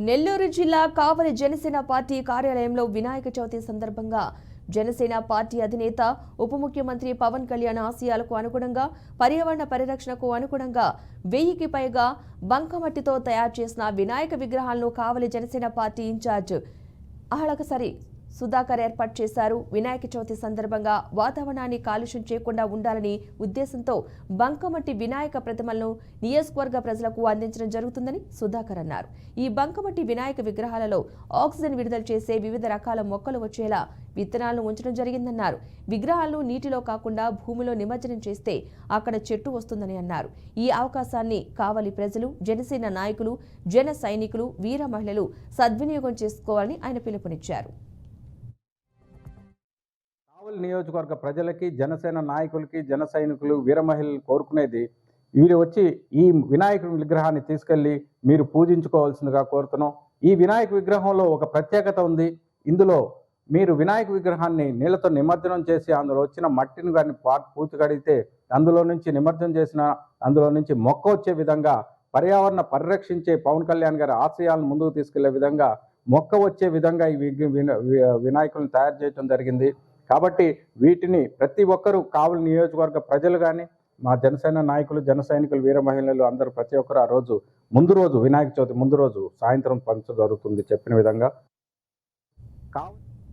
నెల్లూరు జిల్లా కావలి జనసేన పార్టీ కార్యాలయంలో వినాయక చవితి సందర్భంగా జనసేన పార్టీ అధినేత ఉప ముఖ్యమంత్రి పవన్ కళ్యాణ్ ఆశయాలకు అనుగుణంగా పర్యావరణ పరిరక్షణకు అనుగుణంగా 1000కి పైగా బంకమట్టితో తయారు చేసిన వినాయక విగ్రహాలను కావలి జనసేన పార్టీ ఇన్ఛార్జ్ ఆహళకసరి సుధాకర్ ఏర్పాటు చేశారు. వినాయక చవితి సందర్భంగా వాతావరణాన్ని కాలుష్యం చేయకుండా ఉండాలని ఉద్దేశంతో బంకమట్టి వినాయక ప్రతిమలను నియోజకవర్గ ప్రజలకు అందించడం జరుగుతుందని సుధాకర్ అన్నారు. ఈ బంకమట్టి వినాయక విగ్రహాలలో ఆక్సిజన్ విడుదల చేసే వివిధ రకాల మొక్కలు వచ్చేలా విత్తనాలను ఉంచడం జరిగిందన్నారు. విగ్రహాలను నీటిలో కాకుండా భూమిలో నిమజ్జనం చేస్తే అక్కడ చెట్టు వస్తుందని అన్నారు. ఈ అవకాశాన్ని కావలి ప్రజలు, జనసేన నాయకులు, జన సైనికులు, వీర మహిళలు సద్వినియోగం చేసుకోవాలని ఆయన పిలుపునిచ్చారు. కావలి నియోజకవర్గ ప్రజలకి, జనసేన నాయకులకి, జన సైనికులు, వీర మహిళలు కోరుకునేది వీరు వచ్చి ఈ వినాయకుడి విగ్రహాన్ని తీసుకెళ్లి మీరు పూజించుకోవాల్సిందిగా కోరుతున్నాం. ఈ వినాయక విగ్రహంలో ఒక ప్రత్యేకత ఉంది. ఇందులో మీరు వినాయక విగ్రహాన్ని నీళ్లతో నిమజ్జనం చేసి అందులో వచ్చిన మట్టిని కానీ పూర్తి కడిగితే అందులో నుంచి నిమజ్జనం చేసిన అందులో నుంచి మొక్క వచ్చే విధంగా పర్యావరణ పరిరక్షించే పవన్ కళ్యాణ్ గారి ఆశయాలను ముందుకు తీసుకెళ్లే విధంగా మొక్క వచ్చే విధంగా ఈ వినాయకులను తయారు చేయడం జరిగింది. కాబట్టి వీటిని ప్రతి ఒక్కరూ కావలి నియోజకవర్గ ప్రజలు కానీ, మా జనసేన నాయకులు, జన సైనికులు, వీర మహిళలు అందరూ ప్రతి ఒక్కరు ఆ రోజు ముందు రోజు వినాయక చవితి ముందు రోజు సాయంత్రం పంచడం జరుగుతుంది చెప్పిన విధంగా.